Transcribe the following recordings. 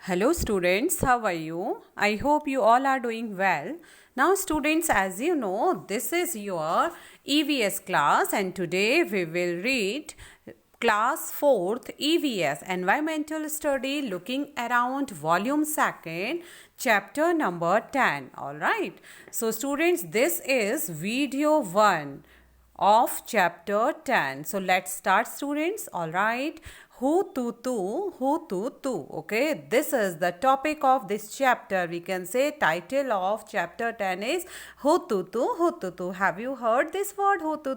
Hello students, how are you? I hope you all are doing well. Now students, as you know, this is your EVS class and today we will read class 4th EVS Environmental Study looking around volume 2nd chapter number 10. Alright. So students, this is video 1 of chapter 10. So let's start students. Alright. Hu tu tu. Okay, this is the topic of this chapter. We can say title of chapter 10 is Hu tu tu. Have you heard this word Hu tu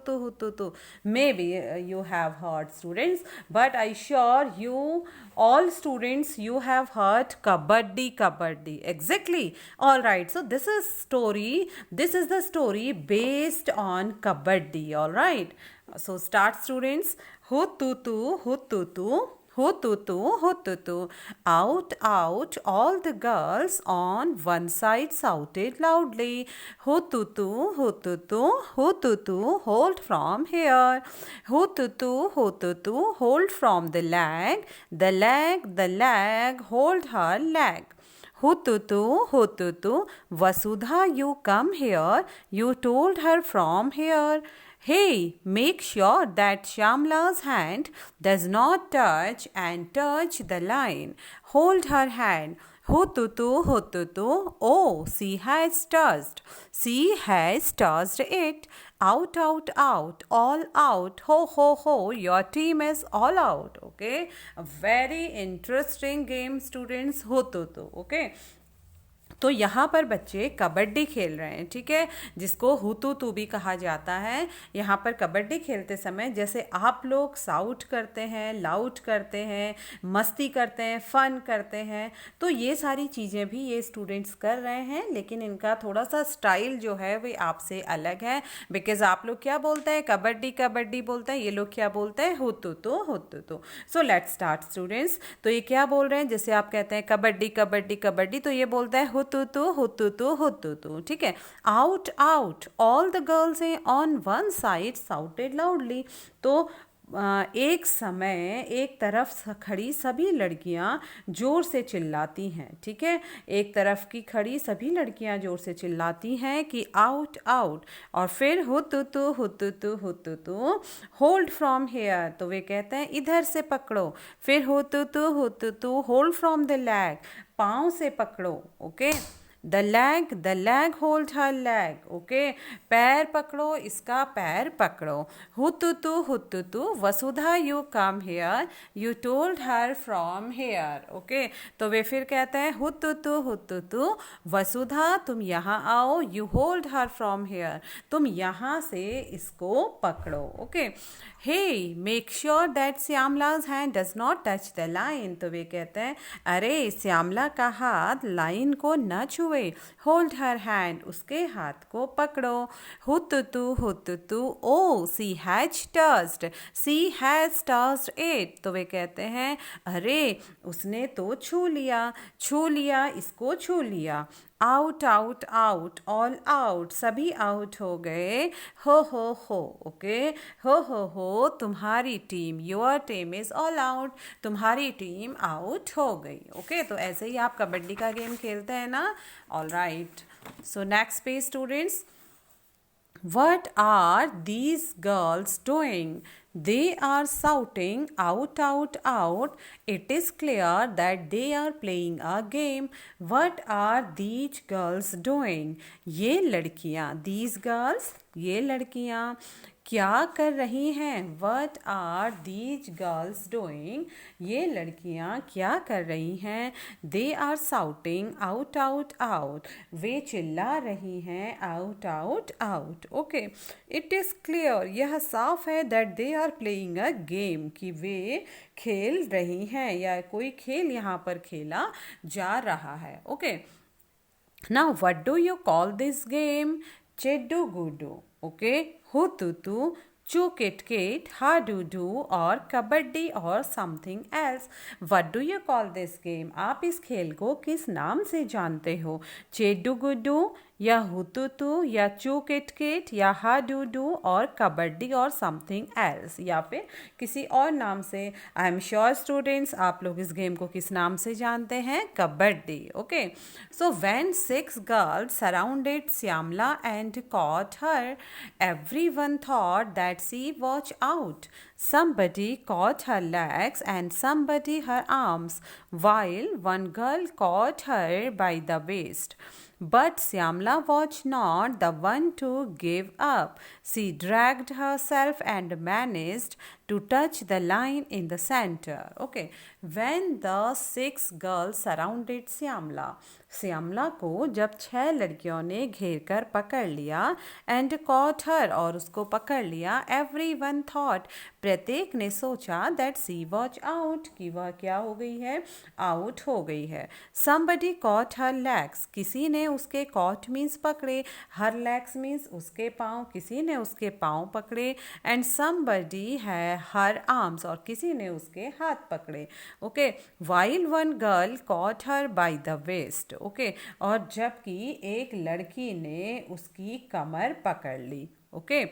tu? Maybe you have heard students, but I sure you all students you have heard kabaddi. Exactly. All right. So this is story. This is the story based on kabaddi. All right. So start students. Hu-tu-tu. Out, all the girls on one side shouted loudly. Hu-tu-tu, hold from here. Hu-tu-tu, hold from the leg. The leg, hold her leg. Hu-tu-tu, Vasudha, you come here. You told her from here. Hey, make sure that Shyamla's hand does not touch the line. Hold her hand. Hu-tu-tu. Oh, she has touched. She has touched it. Out. All out. Ho. Your team is all out. Okay. A very interesting game, students. Hu-tu-tu. Okay. तो यहाँ पर बच्चे कबड्डी खेल रहे हैं, ठीक है, जिसको हुतू भी कहा जाता है। यहाँ पर कबड्डी खेलते समय जैसे आप लोग साउट करते हैं, लाउट करते हैं, मस्ती करते हैं, फन करते हैं, तो ये सारी चीज़ें भी ये स्टूडेंट्स कर रहे हैं, लेकिन इनका थोड़ा सा स्टाइल जो है वो आपसे अलग है। बिकॉज आप लोग क्या बोलते हैं, कबड्डी बोलते हैं, ये लोग क्या बोलते हैं, हुतू। So let's start students. तो ये क्या बोल रहे हैं, जैसे आप कहते हैं कबड्डी, तो ये बोलता है हुतू, ठीक है। Out, all the girls on one side shouted loudly. तो एक समय एक तरफ खड़ी सभी लड़कियां जोर से चिल्लाती हैं, ठीक है, एक तरफ की खड़ी सभी लड़कियां जोर से चिल्लाती हैं कि आउट। और फिर हुतू होल्ड फ्रॉम हेयर, तो वे कहते हैं इधर से पकड़ो। फिर हुतू होल्ड फ्रॉम द लेग, पाँव से पकड़ो। Okay, the leg hold her leg. Okay, पैर पकड़ो, इसका पैर पकड़ो। हुतुतु Vasudha you come here, you told her from here. Okay, तो वे फिर कहते हैं हुतुतु वसुधा तुम यहाँ आओ, you hold her from here, तुम यहाँ से इसको पकड़ो। Okay, hey make sure that Shyamala's hand does not touch the line, तो वे कहते हैं अरे श्यामला का हाथ लाइन को न छुए। होल्ड हर हैंड, उसके हाथ को पकड़ो। हुतुतु ओ सी हैज टच्ड इट, तो वे कहते हैं अरे उसने तो छू लिया, इसको छू लिया। आउट, ऑल आउट, सभी आउट हो गए। हो। ओके, हो तुम्हारी team, your team is all out, तुम्हारी टीम आउट हो गई। ओके, तो ऐसे ही आप कबड्डी का गेम खेलते हैं ना। All right, so next page students. What are these girls doing? They are shouting out. It is clear that they are playing a game. What are these girls doing? ये लड़कियाँ, these girls, ये लड़कियाँ क्या कर रही हैं? What are these girls doing? ये लड़कियाँ क्या कर रही हैं? They are shouting out. वे चिल्ला रही हैं out. Okay, it is clear, यह साफ है that they are playing a game, कि वे खेल रही हैं या कोई खेल यहाँ पर खेला जा रहा है। Okay, now what do you call this game? Cheddu gudu. Okay, हुतुतु, चू किट, हाडू और कबड्डी और something else. What do you call this game? आप इस खेल को किस नाम से जानते हो? चेड्डू गुड्डू, या हुतुतु या चू किट किट या हा डू डू और कबड्डी और समथिंग एल्स या फिर किसी और नाम से। आई एम श्योर स्टूडेंट्स आप लोग इस गेम को किस नाम से जानते हैं? Kabaddi. Okay, so when 6 girls surrounded Shyamala and caught her, everyone thought that she was out. Somebody caught her legs and somebody her arms, while one girl caught her by the waist. But Syamla was not the one to give up. She dragged herself and managed to touch the line in the center. Okay, when the 6 girls surrounded Syamla, Shyamala को जब 6 लड़कियों ने घेर कर पकड़ लिया and caught her और उसको पकड़ लिया, एवरीवन थॉट प्रत्येक ने सोचा दैट सी वॉज आउट कि वह क्या हो गई है? आउट हो गई है। समबडी कॉट हर लेग्स, किसी ने उसके कॉट मीन्स पकड़े, हर लेग्स मीन्स उसके पाँव, किसी ने उसके पाँव पकड़े, एंड समबडी है हर आर्म्स और किसी ने उसके हाथ पकड़े। Okay, while one girl caught her by the waist. Okay, और जबकि एक लड़की ने उसकी कमर पकड़ ली। Okay,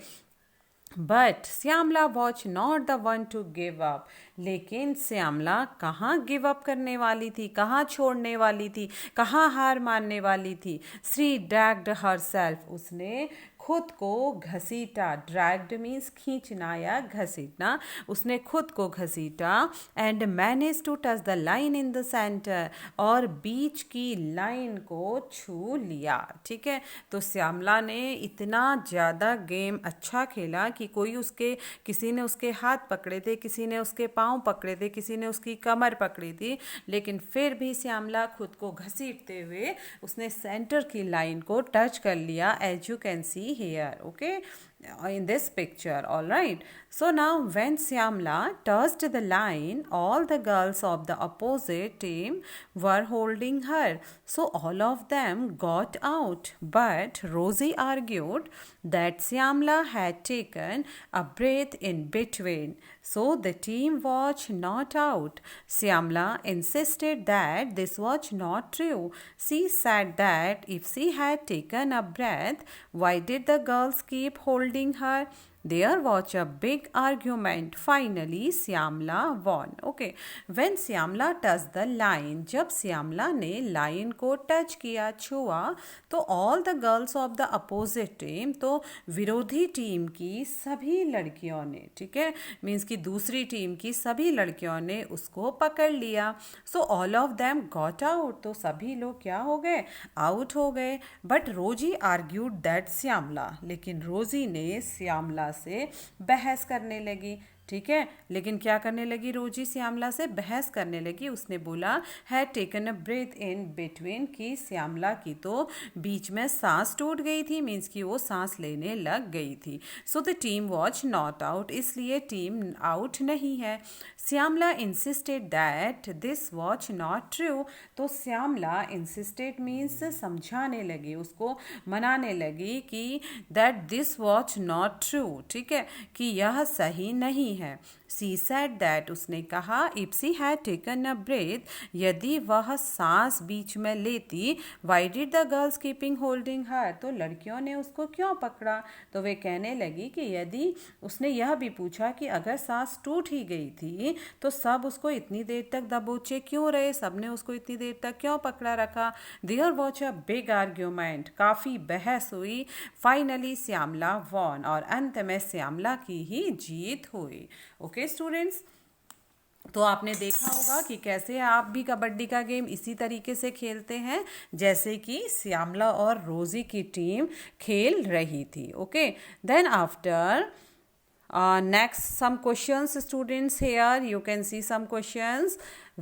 but Shyamala was not the one to give up, लेकिन श्यामला कहाँ गिव अप करने वाली थी, कहाँ छोड़ने वाली थी, कहाँ हार मानने वाली थी? शी ड्रैग्ड हरसेल्फ, उसने खुद को घसीटा। ड्रैग्ड मीन्स खींचना या घसीटना। उसने खुद को घसीटा and manage to touch the line in the centre, और बीच की लाइन को छू लिया। ठीक है, तो श्यामला ने इतना ज़्यादा गेम अच्छा खेला कि किसी ने उसके हाथ पकड़े थे, किसी ने उसके पाँव पकड़े थे, किसी ने उसकी कमर पकड़ी थी, लेकिन फिर भी श्यामला खुद को घसीटते हुए उसने सेंटर की लाइन को टच कर लिया, as you can see here, okay, in this picture. All right, so now when Syamla touched the line, all the girls of the opposite team were holding her, so all of them got out. But Rosie argued that Syamla had taken a breath in between, so the team was not out. Syamla insisted that this was not true. She said that if she had taken a breath, why did the girls keep holding her? There was a big argument. Finally, Syamla won. Okay, when Syamla touched the line, जब श्यामला ने line को touch किया, छुआ, तो all the girls of the opposite team, तो विरोधी team की सभी लड़कियों ने, ठीक है, मीन्स कि दूसरी टीम की सभी लड़कियों ने उसको पकड़ लिया। So all of them got out, तो सभी लोग क्या हो गए? आउट हो गए। बट रोजी आर्ग्यूड दैट श्यामला, लेकिन रोजी ने श्यामला से बहस करने लगी। ठीक है, लेकिन क्या करने लगी? रोजी श्यामला से बहस करने लगी। उसने बोला है taken a breath in between, कि श्यामला की तो बीच में सांस टूट गई थी, मीन्स कि वो सांस लेने लग गई थी। So the team was not out, इसलिए टीम आउट नहीं है। Shyamala insisted that this was not true, तो श्यामला इंसिस्टेड मीन्स समझाने लगी, उसको मनाने लगी कि that this was not true, ठीक है, कि यह सही नहीं है। सी सेड दैट, उसने कहा, if she had taken a breath, यदि वह सांस बीच में लेती, why did the girls keeping holding her, तो लड़कियों ने उसको क्यों पकड़ा? तो वे कहने लगी कि यदि उसने यह भी पूछा कि अगर सांस टूट ही गई थी तो सब उसको इतनी देर तक दबोचे क्यों रहे, सबने उसको इतनी देर तक क्यों पकड़ा रखा? There was a big argument, काफ़ी बहस हुई। फाइनली श्यामला वॉन, और अंत में श्यामला की ही जीत हुई। ओके स्टूडेंट्स, तो आपने देखा होगा कि कैसे आप भी कबड्डी का गेम इसी तरीके से खेलते हैं जैसे कि श्यामला और रोजी की टीम खेल रही थी। Okay, then after next some questions students, here you can see some questions.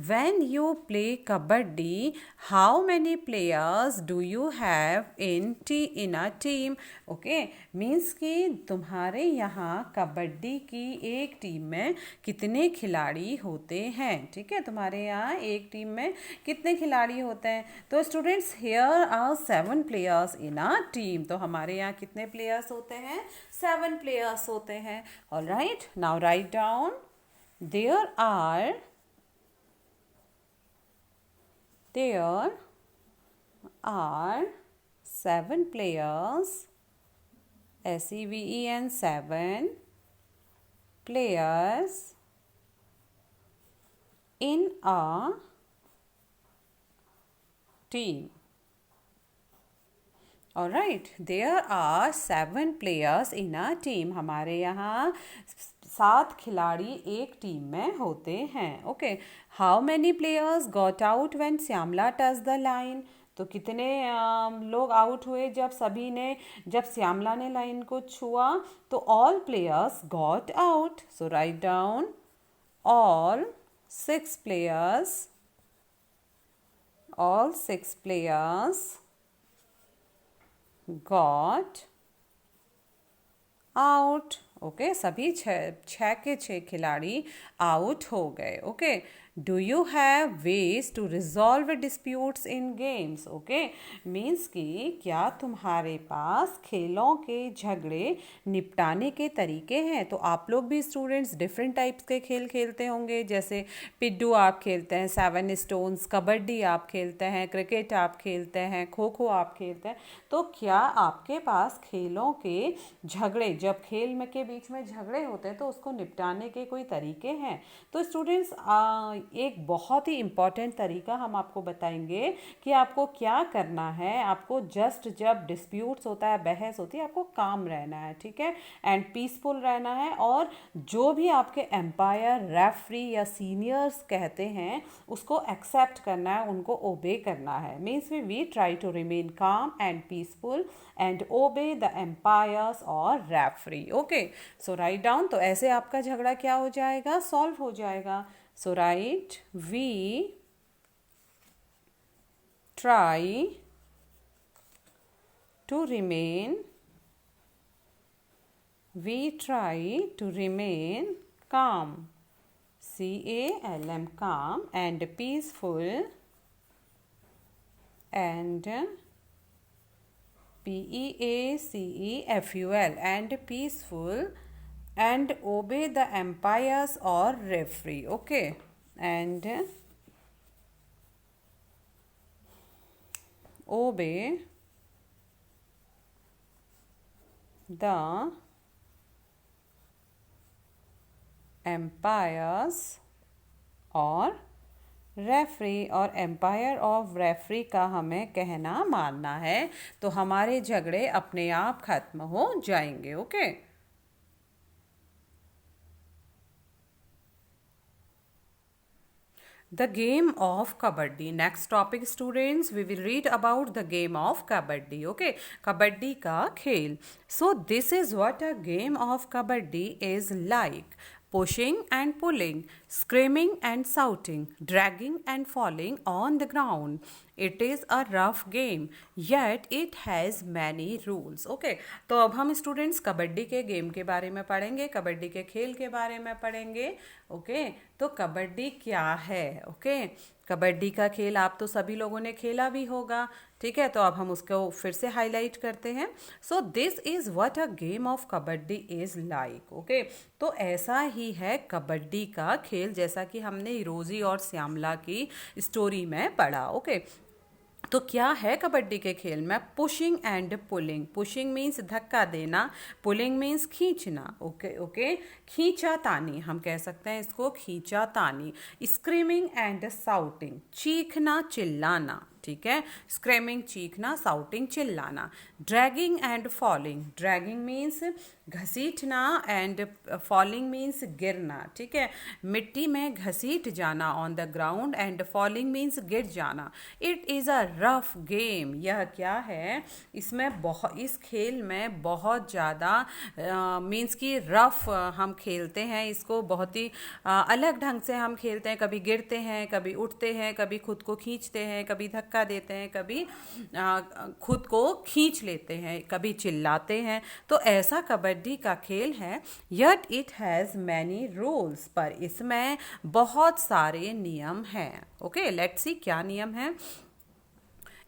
When you play kabaddi, how many players do you have in a team? Okay, means कि तुम्हारे यहाँ कबड्डी की एक टीम में कितने खिलाड़ी होते हैं? ठीक है, तुम्हारे यहाँ एक टीम में कितने खिलाड़ी होते हैं? तो students, here are 7 players in a team, तो हमारे यहाँ कितने प्लेयर्स होते हैं? 7 प्लेयर्स होते हैं। All right, now write down, there are 7 7 players, SEVEN, 7 players in a team. Alright, there are 7 players in a team. हमारे यहाँ 7 खिलाड़ी एक टीम में होते हैं. Okay, how many players got out when Shyamala touch the line? तो कितने लोग आउट हुए जब श्यामला ने लाइन को छुआ? तो all players got out. So write down all 6 players got out. Okay, सभी छः के 6 खिलाड़ी आउट हो गए. Okay, do you have ways to resolve disputes in games? Okay, means कि क्या तुम्हारे पास खेलों के झगड़े निपटाने के तरीके हैं? तो आप लोग भी स्टूडेंट्स डिफरेंट टाइप्स के खेल खेलते होंगे, जैसे पिड्डू आप खेलते हैं, 7 स्टोन्स, कबड्डी आप खेलते हैं, क्रिकेट आप खेलते हैं, खो खो आप खेलते हैं. तो क्या आपके पास खेलों के झगड़े, जब खेल में के बीच में झगड़े होते हैं तो उसको निपटाने के कोई तरीके हैं? तो स्टूडेंट्स एक बहुत ही इम्पॉर्टेंट तरीका हम आपको बताएंगे कि आपको क्या करना है. आपको जस्ट जब डिस्प्यूट्स होता है, बहस होती है, आपको काम रहना है, ठीक है, एंड पीसफुल रहना है. और जो भी आपके एम्पायर, रेफरी या सीनियर्स कहते हैं उसको एक्सेप्ट करना है, उनको ओबे करना है. Means we try to remain calm and peaceful and obey the umpires और referee. Okay, so write down. तो ऐसे आपका झगड़ा क्या हो जाएगा? सॉल्व हो जाएगा. So right, we try to remain calm, CALM, calm and peaceful, and PEACEFUL, and peaceful, and obey the umpires or referee. Okay, and obey the umpires और रेफरी. और एम्पायर ऑफ रेफरी का हमें कहना मानना है, तो हमारे झगड़े अपने आप खत्म हो जाएंगे. Okay, The game of kabaddi. Next topic students, we will read about the game of kabaddi. Okay, kabaddi का खेल. So this is what a game of kabaddi is like. Pushing and pulling, screaming and shouting, dragging and falling on the ground. It is a rough game, yet it has many rules. Okay, तो अब हम students kabaddi के game के बारे में पढ़ेंगे, कबड्डी के खेल के बारे में पढ़ेंगे. ओके, तो कबड्डी क्या है? ओके, कबड्डी का खेल आप तो सभी लोगों ने खेला भी होगा, ठीक है. तो अब हम उसको फिर से हाईलाइट करते हैं. So this is what a game of kabaddi is like. Okay, तो ऐसा ही है कबड्डी का खेल, जैसा कि हमने रोज़ी और श्यामला की स्टोरी में पढ़ा. ओके, तो क्या है कबड्डी के खेल में? Pushing and pulling. Pushing means धक्का देना, पुलिंग मीन्स खींचना. ओके ओके, खींचा तानी हम कह सकते हैं इसको, खींचा तानी. स्क्रीमिंग एंड साउटिंग, चीखना चिल्लाना, ठीक है. स्क्रीमिंग चीखना, साउटिंग चिल्लाना. Dragging and falling, dragging means घसीटना एंड फॉलिंग मीन्स गिरना, ठीक है. मिट्टी में घसीट जाना, on the ground, and falling means गिर जाना. It is a rough game. यह क्या है? इसमें इस खेल में बहुत ज़्यादा मीन्स कि रफ हम खेलते हैं इसको, बहुत ही अलग ढंग से हम खेलते हैं. कभी गिरते हैं, कभी उठते हैं, कभी खुद को खींचते हैं, कभी धक्का देते हैं, कभी खुद को खींच लेते हैं, कभी चिल्लाते हैं. तो ऐसा कबड्डी का खेल है. Yet it has many rules, पर इसमें बहुत सारे नियम हैं. ओके, लेट्स सी क्या नियम है.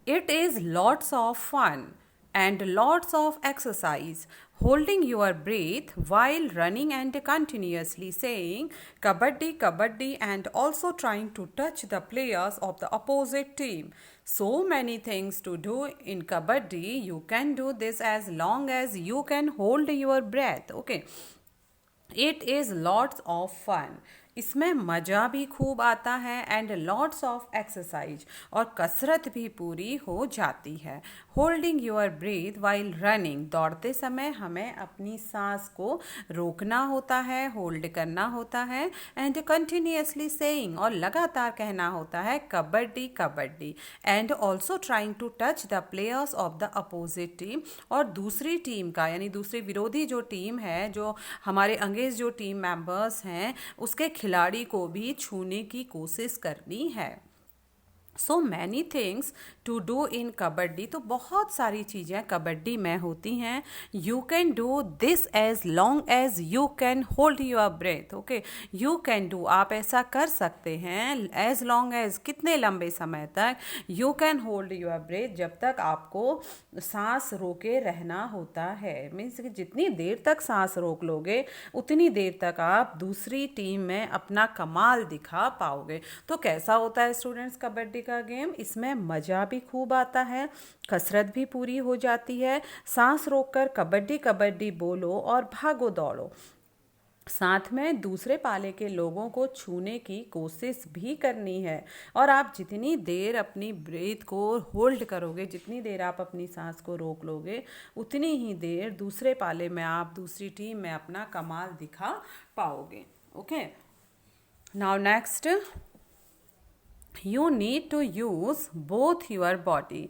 It is lots of fun and lots of exercise. holding your breath while running and continuously saying kabaddi kabaddi and also trying to touch the players of the opposite team. So many things to do in kabaddi. You can do this as long as you can hold your breath. Okay, it is lots of fun. इसमें मज़ा भी खूब आता है and lots of exercise, और कसरत भी पूरी हो जाती है. Holding your breathe while running, दौड़ते समय हमें अपनी सांस को रोकना होता है, होल्ड करना होता है. एंड कंटिन्यूसली सेइंग, और लगातार कहना होता है kabaddi kabaddi. And also trying to touch the players of the opposite team, और दूसरी टीम का यानी दूसरी विरोधी जो टीम है, जो हमारे अंगेज जो टीम मेंबर्स हैं, उसके खिलाड़ी को भी छूने की कोशिश करनी है. So many things to do in kabaddi. तो बहुत सारी चीज़ें कबड्डी में होती हैं. You can do this as long as you can hold your breath. Okay, you can do, आप ऐसा कर सकते हैं. एज लॉन्ग एज, कितने लंबे समय तक. You can hold your breath, जब तक आपको सांस रोके रहना होता है. मीन्स कि जितनी देर तक सांस रोक लोगे उतनी देर तक आप दूसरी टीम में अपना कमाल दिखा पाओगे. तो कैसा होता है स्टूडेंट्स कबड्डी का गेम? इसमें मज़ा भी खूब आता है, कसरत भी पूरी हो जाती है. सांस रोककर कबड्डी कबड्डी बोलो और भागो दौड़ो. साथ में दूसरे पाले के लोगों को छूने की कोशिश भी करनी है. और आप जितनी देर अपनी ब्रीथ को होल्ड करोगे, जितनी देर आप अपनी सांस को रोक लोगे, उतनी ही देर दूसरे पाले में आप दूसरी टीम में अपना कमाल दिखा पाओगे. Okay, now next, you need to use both your body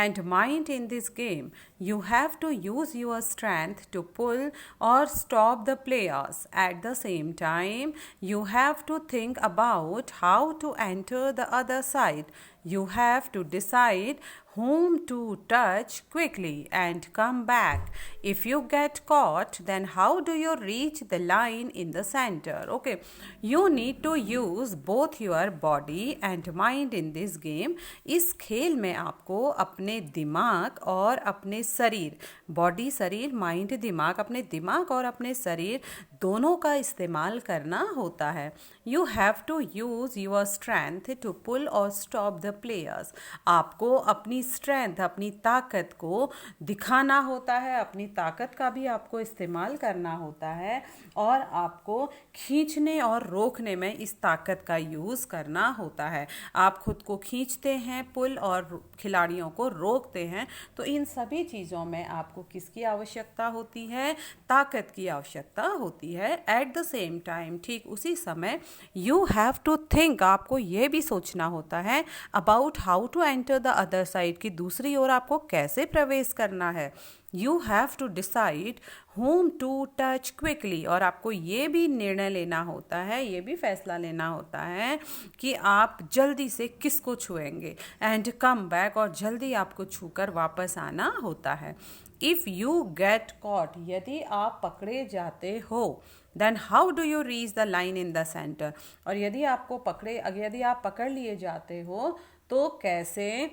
and mind in this game. You have to use your strength to pull or stop the players. At the same time, you have to think about how to enter the other side. You have to decide whom to touch quickly and come back. If you get caught, then how do you reach the line in the center? Okay, you need to use both your body and mind in this game. इस खेल में आपको अपने दिमाग और अपने शरीर, body शरीर, माइंड दिमाग, अपने दिमाग और अपने शरीर दोनों का इस्तेमाल करना होता है. You have to use your strength to pull और स्टॉप द प्लेयर्स. आपको अपनी स्ट्रेंथ, अपनी ताकत को दिखाना होता है, अपनी ताकत का भी आपको इस्तेमाल करना होता है, और आपको खींचने और रोकने में इस ताकत का यूज़ करना होता है. आप खुद को खींचते हैं, पुल, और खिलाड़ियों को रोकते हैं. तो इन सभी चीज़ों में आपको किसकी आवश्यकता होती है? ताकत की आवश्यकता होती है. एट द सेम टाइम, ठीक उसी समय, यू हैव टू थिंक, आपको ये भी सोचना होता है about how to enter the other side, की दूसरी ओर आपको कैसे प्रवेश करना है. You have to decide whom to touch quickly, और आपको ये भी निर्णय लेना होता है, ये भी फैसला लेना होता है कि आप जल्दी से किसको छुएंगे. एंड कम बैक, और जल्दी आपको छूकर वापस आना होता है. इफ़ यू गेट कॉट, यदि आप पकड़े जाते हो, then how do you reach the line in the centre, और यदि आप पकड़ लिए जाते हो तो कैसे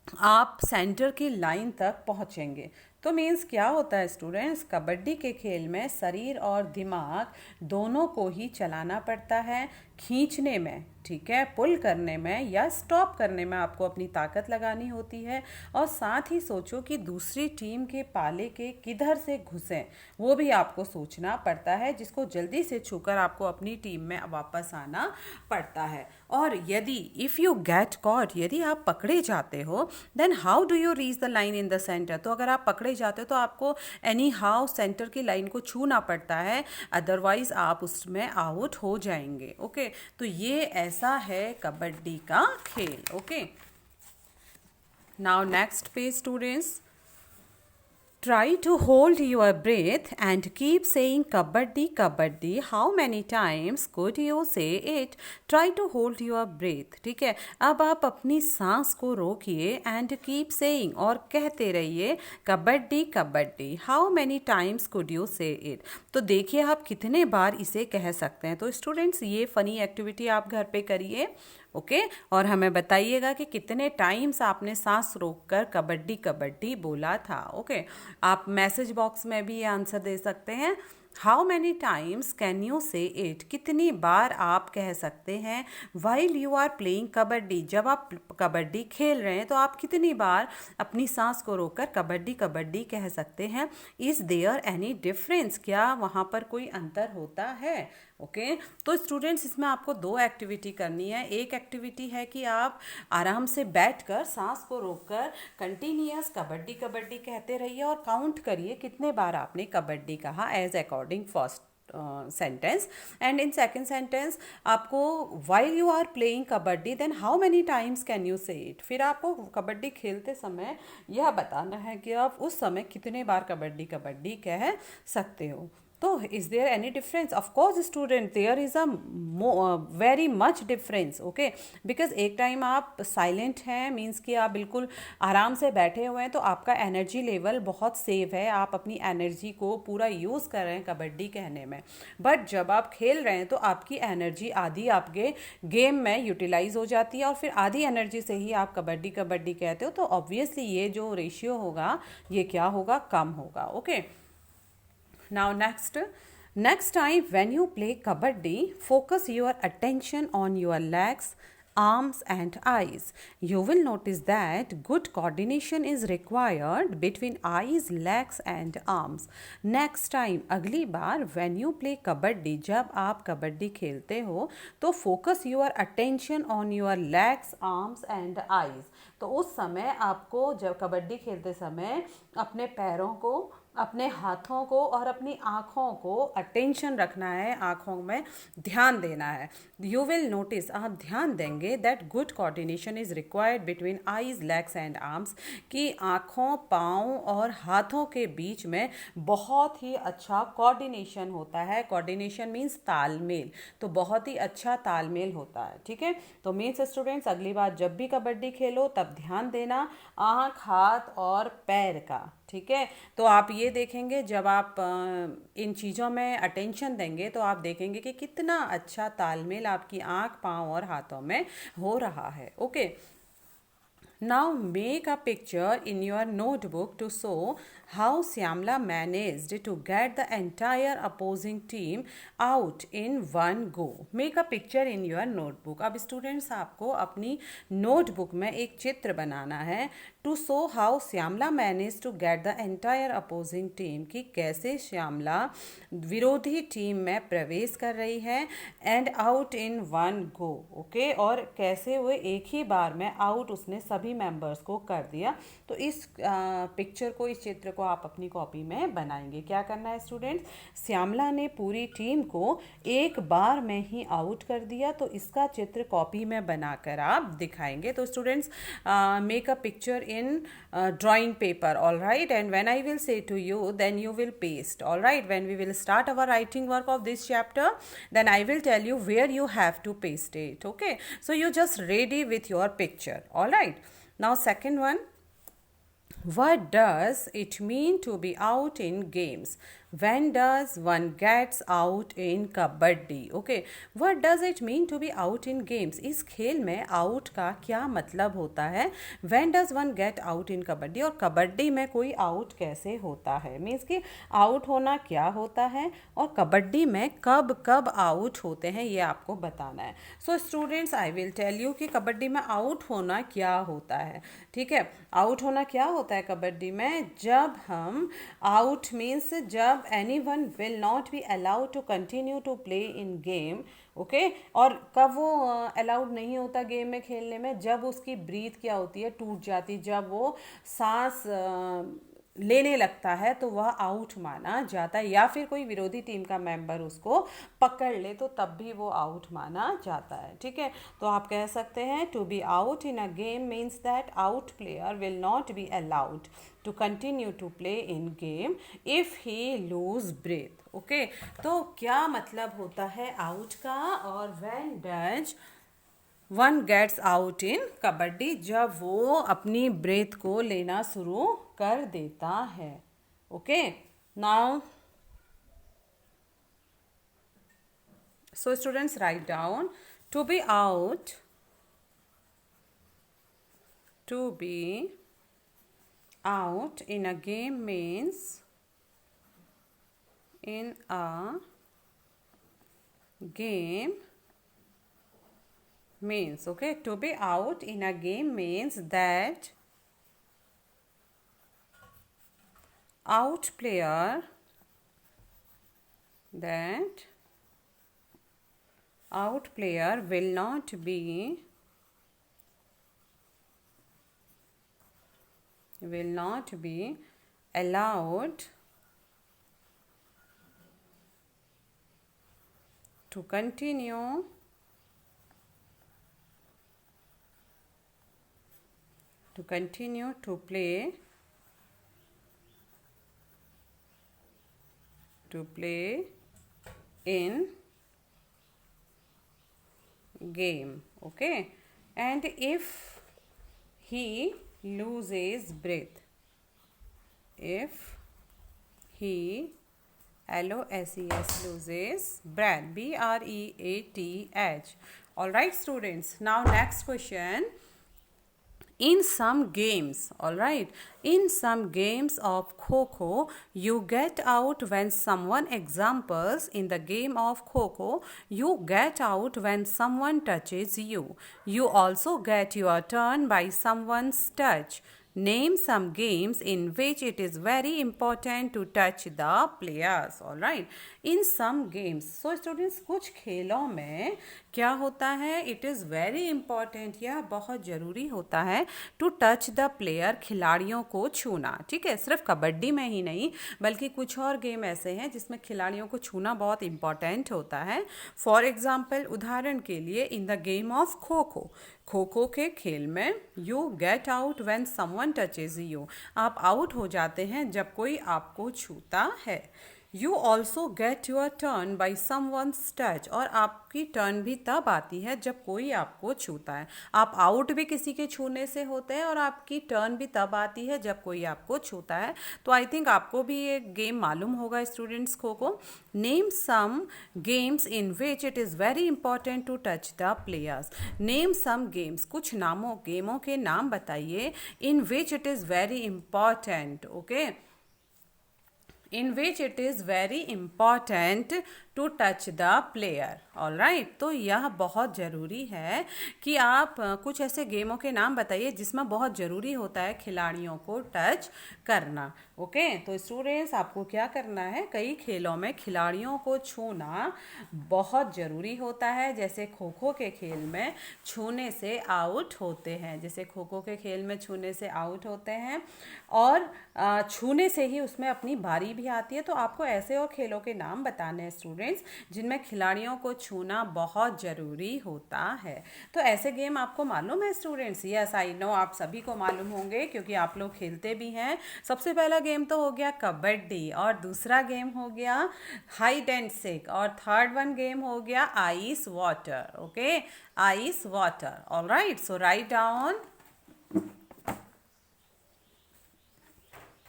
आप सेंटर की लाइन तक पहुंचेंगे. तो मीन्स क्या होता है स्टूडेंट्स, कबड्डी के खेल में शरीर और दिमाग दोनों को ही चलाना पड़ता है. खींचने में, ठीक है, पुल करने में या स्टॉप करने में आपको अपनी ताकत लगानी होती है. और साथ ही सोचो कि दूसरी टीम के पाले के किधर से घुसें, वो भी आपको सोचना पड़ता है, जिसको जल्दी से छूकर आपको अपनी टीम में वापस आना पड़ता है. और यदि इफ़ यू गेट कॉट, यदि आप पकड़े जाते हो, then how do you reach the line in the centre. तो अगर आप पकड़े जाते हो तो आपको एनी हाउ सेंटर की लाइन को छूना पड़ता है, अदरवाइज आप उसमें आउट हो जाएंगे. ओके, तो ये ऐसा है कबड्डी का खेल. Okay, now next page students, try to hold your breath and keep saying kabaddi kabaddi. How many times could you say it? Try to hold your breath. ठीक है, अब आप अपनी सांस को रोकिए and keep saying, और कहते रहिए kabaddi kabaddi. How many times could you say it? तो देखिए आप कितने बार इसे कह सकते हैं. तो स्टूडेंट्स, ये फ़नी एक्टिविटी आप घर पे करिए. ओके। और हमें बताइएगा कि कितने टाइम्स आपने सांस रोककर कबड्डी कबड्डी बोला था। ओके, आप मैसेज बॉक्स में भी ये आंसर दे सकते हैं। How many times can you say it, कितनी बार आप कह सकते हैं while you are playing kabaddi, जब आप कबड्डी खेल रहे हैं तो आप कितनी बार अपनी सांस को रोककर कबड्डी कबड्डी कह सकते हैं। इज देयर एनी डिफरेंस, क्या वहाँ पर कोई अंतर होता है। ओके तो स्टूडेंट्स, इसमें आपको दो एक्टिविटी करनी है। एक एक्टिविटी है कि आप आराम से बैठकर सांस को रोककर कंटिन्यूअस कबड्डी कबड्डी कहते रहिए और काउंट करिए कितने बार आपने कबड्डी कहा as according first sentence. And in second sentence आपको while you are playing kabaddi then how many times can you say it, फिर आपको कबड्डी खेलते समय यह बताना है कि आप उस समय कितने बार कबड्डी कबड्डी कह सकते हो। तो is there any difference, of course student there is a very much difference. Okay, because एक टाइम आप साइलेंट हैं मीन्स कि आप बिल्कुल आराम से बैठे हुए हैं तो आपका एनर्जी लेवल बहुत सेव है, आप अपनी एनर्जी को पूरा यूज़ कर रहे हैं कबड्डी कहने में। बट जब आप खेल रहे हैं तो आपकी एनर्जी आधी आपके गेम में यूटिलाइज हो जाती है और फिर आधी एनर्जी से ही आप कबड्डी कबड्डी कहते हो, तो ऑब्वियसली ये जो रेशियो होगा ये क्या होगा, कम होगा। Okay, now next time when you play kabaddi, focus your attention on your legs, arms and eyes. You will notice that good coordination is required between eyes, legs and arms. Next time, अगली बार when you play kabaddi, जब आप कबड्डी खेलते हो तो focus your attention on your legs, arms and eyes. तो उस समय आपको जब कबड्डी खेलते समय अपने पैरों को, अपने हाथों को और अपनी आँखों को अटेंशन रखना है, आँखों में ध्यान देना है। यू विल नोटिस, आप ध्यान देंगे that good coordination is required between eyes, legs and arms, कि आँखों, पाँव और हाथों के बीच में बहुत ही अच्छा कोऑर्डिनेशन होता है। कोऑर्डिनेशन मीन्स तालमेल, तो बहुत ही अच्छा तालमेल होता है। ठीक है, तो मीन्स स्टूडेंट्स अगली बार जब भी कबड्डी खेलो तब ध्यान देना आँख, हाथ और पैर का। ठीक है, तो आप ये देखेंगे जब आप इन चीज़ों में अटेंशन देंगे तो आप देखेंगे कि कितना अच्छा तालमेल आपकी आँख, पाँव और हाथों में हो रहा है। Okay, now make a picture in your notebook to show how Syamla managed to get the entire opposing team out in one go. Make a picture in your notebook. अब स्टूडेंट्स आपको अपनी नोटबुक में एक चित्र बनाना है to show how Shyamala manage to get the entire opposing team, कि कैसे श्यामला विरोधी टीम में प्रवेश कर रही है and out in one go. Okay, और कैसे वो एक ही बार में आउट उसने सभी मेंबर्स को कर दिया। तो इस पिक्चर को, इस चित्र को आप अपनी कॉपी में बनाएंगे। क्या करना है स्टूडेंट्स, श्यामला ने पूरी टीम को एक बार में ही आउट कर दिया, तो इसका चित्र कॉपी में बनाकर आप दिखाएंगे। तो students make a picture in drawing paper, all right, and when I will say to you then you will paste, all right. When we will start our writing work of this chapter, then I will tell you where you have to paste it. Okay, so you just ready with your picture, all right. Now second one, what does it mean to be out in games? When does one gets out in kabaddi? Okay, what does it mean to be out in games? इस खेल में out का क्या मतलब होता है? When does one get out in kabaddi? और कबड्डी में कोई out कैसे होता है? मीन्स कि out होना क्या होता है और कबड्डी में कब कब out होते हैं, ये आपको बताना है। So students, I will tell you कि कबड्डी में out होना क्या होता है। ठीक है, out होना क्या होता है कबड्डी में, जब हम out means जब anyone will not be allowed to continue to play in game. Okay, और कब वो अलाउड नहीं होता गेम में खेलने में, जब उसकी ब्रीथ क्या होती है, टूट जाती, जब वो सांस लेने लगता है तो वह आउट माना जाता है, या फिर कोई विरोधी टीम का मेंबर उसको पकड़ ले तो तब भी वो आउट माना जाता है। ठीक है, तो आप कह सकते हैं to be out in a game means that out player will not be allowed to continue to play in game if he lose breath. Okay, तो क्या मतलब होता है आउट का, और when does one gets out in kabaddi, जब वो अपनी ब्रेथ को लेना शुरू कर देता है। Okay, now so students write down, to be out To be out in a game means in a game means, okay, to be out in a game means that out player will not be allowed to continue to play in game, okay. And if he loses breath, if he loses breath, breath. All right, students, now next question. In some games, all right, in some games of Kho, you get out when someone, examples, in the game of Kho, you get out when someone touches you. You also get your turn by someone's touch. Name some games in which it is very important to touch the players. All right. In some games. So students, कुछ खेलों में क्या होता है? It is very important, यह बहुत ज़रूरी होता है to touch the player, खिलाड़ियों को छूना. ठीक है, सिर्फ कबड्डी में ही नहीं बल्कि कुछ और गेम ऐसे हैं जिसमें खिलाड़ियों को छूना बहुत इम्पॉर्टेंट होता है. फॉर एग्जाम्पल, उदाहरण के लिए, in the game of kho kho के खेल में you get out when someone touches you. आप आउट हो जाते हैं जब कोई आपको छूता है. You also get your turn by someone's touch. और आपकी टर्न भी तब आती है जब कोई आपको छूता है. आप आउट भी किसी के छूने से होते हैं और आपकी टर्न भी तब आती है जब कोई आपको छूता है. तो आई थिंक आपको भी ये गेम मालूम होगा students. Kho kho. Name some games in which it is very important to touch the players. Name some games, कुछ गेमों के नाम बताइए in which it is very important, okay, in which it is very important to touch the player. all right, तो यह बहुत ज़रूरी है कि आप कुछ ऐसे गेमों के नाम बताइए जिसमें बहुत ज़रूरी होता है खिलाड़ियों को टच करना. ओके, तो स्टूडेंट्स, आपको क्या करना है, कई खेलों में खिलाड़ियों को छूना बहुत ज़रूरी होता है. जैसे खो खो के खेल में छूने से आउट होते हैं, जैसे खो खो के खेल में छूने से आउट होते हैं और छूने से ही उसमें अपनी बारी भी आती है. तो आपको ऐसे और खेलों के नाम बताने हैं स्टूडेंट्स जिनमें खिलाड़ियों को छूना बहुत ज़रूरी होता है. तो ऐसे गेम आपको मालूम है स्टूडेंट्स? यस, आई नो, आप सभी को मालूम होंगे क्योंकि आप लोग खेलते भी हैं. सबसे पहला गेम तो हो गया कबड्डी, और दूसरा गेम हो गया हाइड एंड सीक, और थर्ड वन गेम हो गया ice water. Okay, ice water. All right, so write down.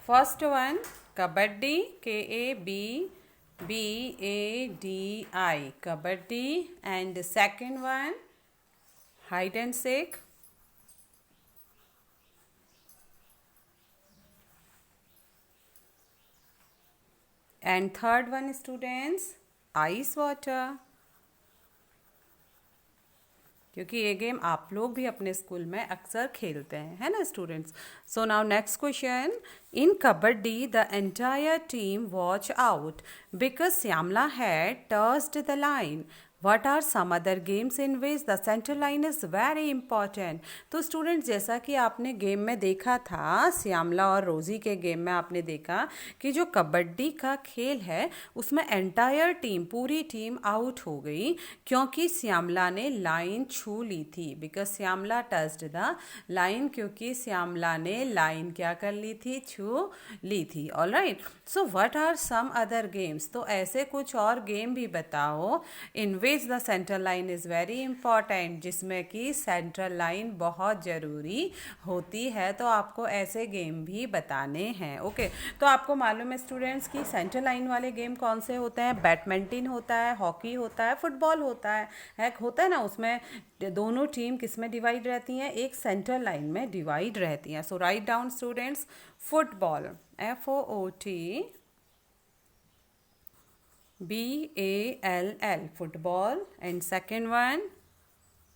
First one kabaddi, K-A-B-B-A-D-I, kabaddi. And the second one hide and seek, and third one students ice water. क्योंकि ये game आप लोग भी अपने school में अक्सर खेलते हैं, है ना students. So now next question. In kabaddi the entire team watch out because Shyamala had touched the line. What are some other games in which the center line is very important? तो स्टूडेंट्स, जैसा कि आपने गेम में देखा था, श्यामला और रोज़ी के गेम में आपने देखा कि जो कबड्डी का खेल है उसमें एंटायर टीम, पूरी टीम आउट हो गई क्योंकि श्यामला ने लाइन छू ली थी. Because Shyamala touched the line, क्योंकि श्यामला ने लाइन क्या कर ली थी, छू ली थी. All right, so what are some other games? तो ऐसे कुछ और गेम भी बताओ in which the central line is very important, जिसमें कि सेंट्रल लाइन बहुत ज़रूरी होती है। तो आपको ऐसे गेम भी बताने हैं। ओके, तो आपको मालूम है स्टूडेंट्स कि सेंट्रल लाइन वाले गेम कौन से होते हैं? बैडमिंटन होता है, हॉकी होता है, फुटबॉल होता है होता है ना। उसमें दोनों टीम किस में डिवाइड रहती हैं? एक सेंट्रल लाइन में डिवाइड रहती हैं। So write down students, football FOOTBALL football, and second one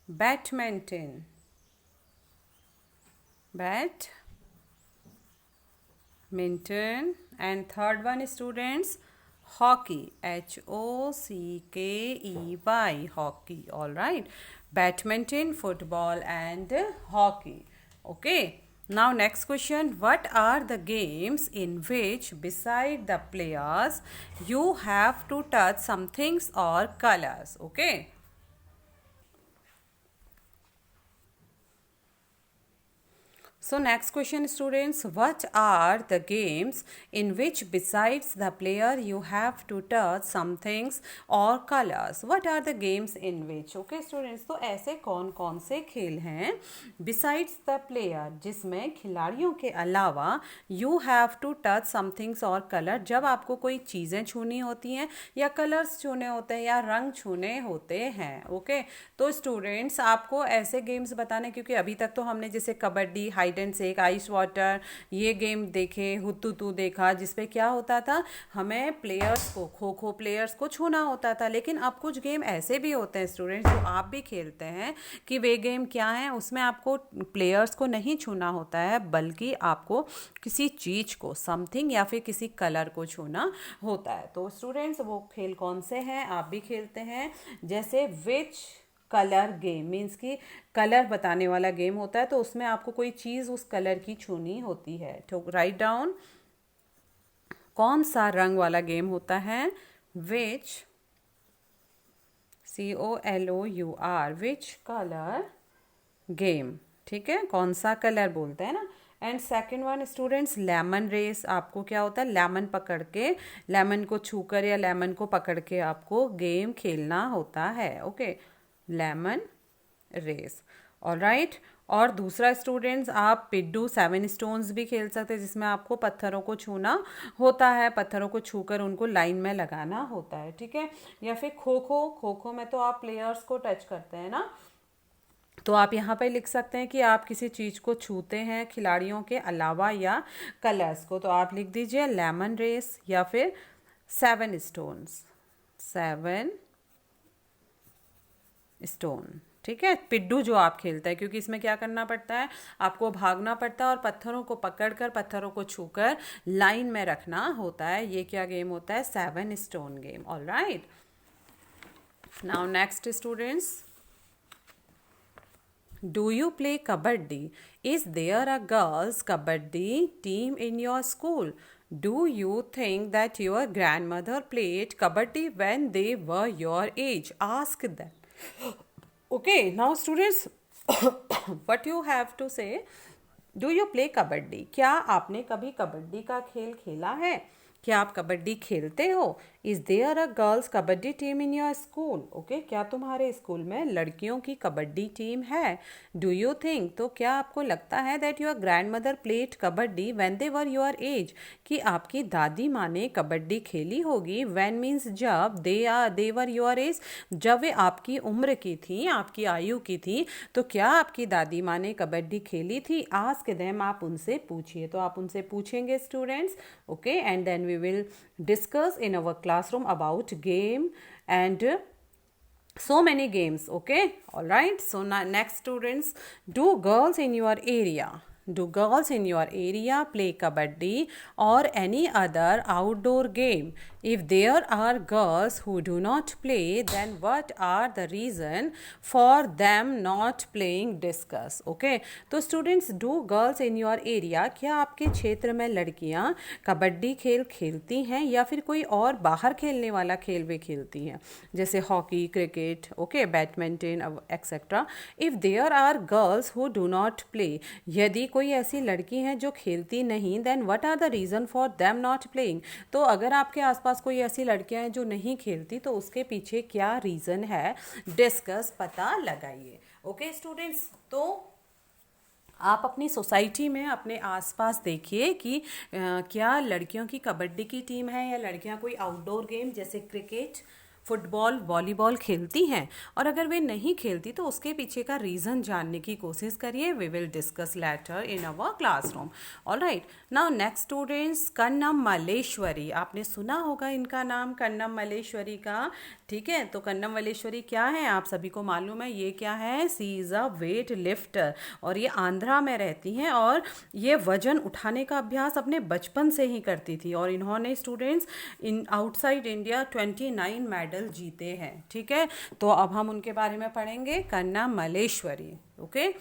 badminton and third one students hockey HOCKEY hockey. All right, badminton, football and hockey. Okay, now next question, what are the games in which beside the players you have to touch some things or colors? Okay, so next question students, what are the games in which besides the player you have to touch some things or colors? What are the games in which? Okay students, तो ऐसे कौन कौन से खेल हैं besides the player, जिसमें खिलाड़ियों के अलावा you have to touch some things or color, जब आपको कोई चीज़ें छूनी होती हैं या कलर्स छूने होते हैं या रंग छूने होते हैं। ओके, तो स्टूडेंट्स आपको ऐसे गेम्स बताने, क्योंकि अभी तक तो हमने जैसे kabaddi, hide and seek, ice water, ये गेम देखे, हुतुतु देखा, जिसपे क्या होता था, हमें प्लेयर्स को, खो खो प्लेयर्स को छूना होता था। लेकिन अब कुछ गेम ऐसे भी होते हैं स्टूडेंट्स जो आप भी खेलते हैं कि वे गेम क्या हैं, उसमें आपको प्लेयर्स को नहीं छूना होता है, बल्कि आपको किसी चीज़ को, समथिंग या फिर किसी कलर को छूना होता है। तो स्टूडेंट्स वो खेल कौन से हैं, आप भी खेलते हैं? जैसे विच कलर गेम, मीन्स कि कलर बताने वाला गेम होता है, तो उसमें आपको कोई चीज़ उस कलर की छूनी होती है। तो राइट डाउन, कौन सा रंग वाला गेम होता है? Which COLOUR, which colour game. ठीक है, कौन सा कलर बोलते हैं ना। And second one students, lemon race. आपको क्या होता है, लेमन पकड़ के, लेमन को छूकर या लेमन को पकड़ के आपको गेम खेलना होता है। Okay, lemon race. ऑलराइट, और दूसरा स्टूडेंट्स आप पिड्डू 7 स्टोन्स भी खेल सकते हैं, जिसमें आपको पत्थरों को छूना होता है, पत्थरों को छूकर उनको लाइन में लगाना होता है। ठीक है, या फिर खो खो, खो खो में तो आप प्लेयर्स को टच करते हैं ना, तो आप यहाँ पे लिख सकते हैं कि आप किसी चीज़ को छूते हैं खिलाड़ियों के अलावा या कलर्स को, तो आप लिख दीजिए लेमन रेस या फिर 7 स्टोन्स, 7 स्टोन। ठीक है, पिड्डू जो आप खेलते हैं, क्योंकि इसमें क्या करना पड़ता है, आपको भागना पड़ता है और पत्थरों को पकड़कर, पत्थरों को छूकर लाइन में रखना होता है। ये क्या गेम होता है? 7 stone game. Alright, now next students, do you play kabaddi? Is there a girls kabaddi team in your school? Do you think that your grandmother played kabaddi when they were your age? Ask them. Okay, now students, what you have to say, do you play kabaddi? क्या आपने कभी कबड्डी का खेल खेला है? क्या आप कबड्डी खेलते हो? Is there a girls kabaddi team in your school? Okay, क्या तुम्हारे स्कूल में लड़कियों की कबड्डी टीम है? डू यू थिंक, तो क्या आपको लगता है that your grandmother played kabaddi when they were your age, कि आपकी दादी माँ ने कबड्डी खेली होगी? व्हेन मीन्स जब, दे वर योर एज, जब वे आपकी उम्र की थी, आपकी आयु की थी, तो क्या आपकी दादी माँ ने कबड्डी खेली थी? आस्क देम, आप उनसे पूछिए। तो आप उनसे पूछेंगे students. Okay, and then we will discuss in our classroom about game and so many games. Okay, all right, so now next students, do girls in your area play kabaddi or any other outdoor game? If there are girls who do not play, then what are the reason for them not playing? Discuss. Okay, तो students, do girls in your area, क्या आपके क्षेत्र में लड़कियां कबड्डी खेल खेलती हैं या फिर कोई और बाहर खेलने वाला खेल वे खेलती हैं, जैसे hockey, cricket, okay, badminton etcetera? If there are girls who do not play, यदि कोई ऐसी लड़की हैं जो खेलती नहीं, then what are the reason for them not playing, तो अगर आपके आसपास आसपास कोई ऐसी लड़कियां हैं जो नहीं खेलती, तो उसके पीछे क्या रीज़न है, डिस्कस, पता लगाइए। ओके स्टूडेंट्स, तो आप अपनी सोसाइटी में अपने आसपास देखिए कि क्या लड़कियों की कबड्डी की टीम है या लड़कियां कोई आउटडोर गेम जैसे क्रिकेट, फुटबॉल, वॉलीबॉल खेलती हैं, और अगर वे नहीं खेलती तो उसके पीछे का रीज़न जानने की कोशिश करिए। We will discuss later in our classroom. Alright, now next students, Karnam Malleswari. आपने सुना होगा इनका नाम, कन्नम मल्लेश्वरी का। ठीक है, तो कन्नम मल्लेश्वरी क्या है आप सभी को मालूम है। ये क्या है, सी इज़ अ वेट लिफ्टर, और ये आंध्रा में रहती हैं और ये वजन उठाने का अभ्यास अपने बचपन से ही करती थी, और इन्होंने students in outside India 29 medal जीते हैं। ठीक है, तो अब हम उनके बारे में पढ़ेंगे, Kannan Malleswari. Okay,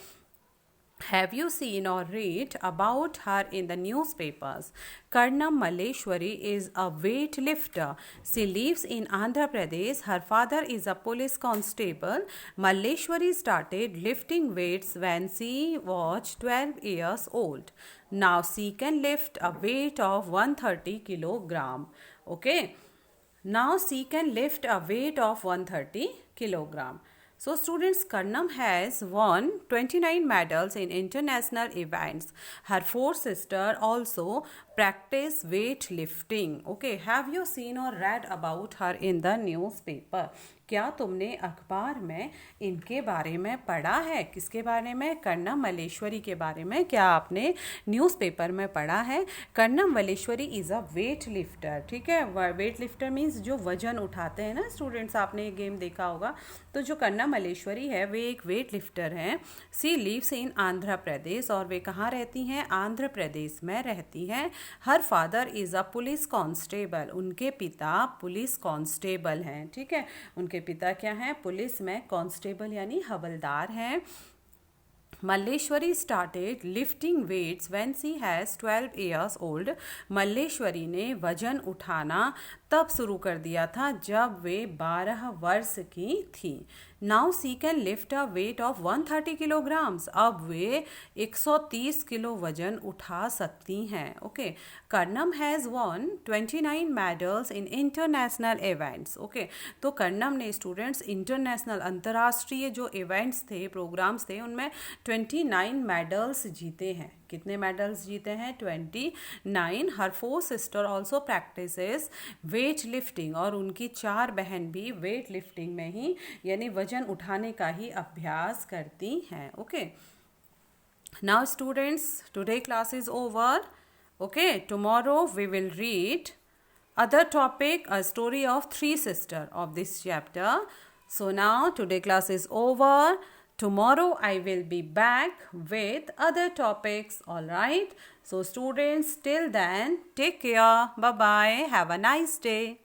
have you seen or read about her in the newspapers? Karnam Malleshwari is a weightlifter. She lives in Andhra Pradesh. Her father is a police constable. Malleshwari started lifting weights when she was 12 years old. Now she can lift a weight of 130 kilogram. Okay. Now she can lift a weight of 130 kilogram. So students, Karnam has won 29 medals in international events. Her four sisters also practice weightlifting. Okay, have you seen or read about her in the newspaper? क्या तुमने अखबार में इनके बारे में पढ़ा है? किसके बारे में? कन्नम मल्लेश्वरी के बारे में क्या आपने न्यूज़पेपर में पढ़ा है? Kannan Malleswari is a weight lifter. ठीक है, वेट लिफ्टर मीन्स जो वजन उठाते हैं ना स्टूडेंट्स, आपने ये गेम देखा होगा। तो जो कन्नम मल्लेश्वरी है वे एक वेट लिफ्टर हैं। She lives in Andhra Pradesh, और वे कहाँ रहती हैं? आंध्र प्रदेश में रहती हैं। Her father is a police constable, उनके पिता पुलिस कांस्टेबल हैं। ठीक है, उनके पिता क्या हैं? पुलिस में कांस्टेबल यानी हवलदार हैं। Malleswari started lifting weights when she has 12 years old. Malleswari ने वजन उठाना तब शुरू कर दिया था जब वे 12 वर्ष की थी। Now see can lift a weight of 130 kilograms, अब वे 130 किलो वजन उठा सकती हैं। Okay, Karnam has won 29 medals in international events. Okay, तो कर्नम ने स्टूडेंट्स इंटरनेशनल अंतर्राष्ट्रीय जो इवेंट्स थे, प्रोग्राम्स थे, उनमें 29 मेडल्स जीते हैं। कितने मेडल्स जीते हैं? 29। Her four sister also practices weight lifting, और उनकी 4 बहन भी वेट लिफ्टिंग में ही यानी वजन उठाने का ही अभ्यास करती हैं। Okay, now students, today class is over. Okay, tomorrow we will read other topic, a story of 3 sisters of this chapter. So now today class is over. Tomorrow I will be back with other topics. All right. So students, till then, take care. Bye bye. Have a nice day.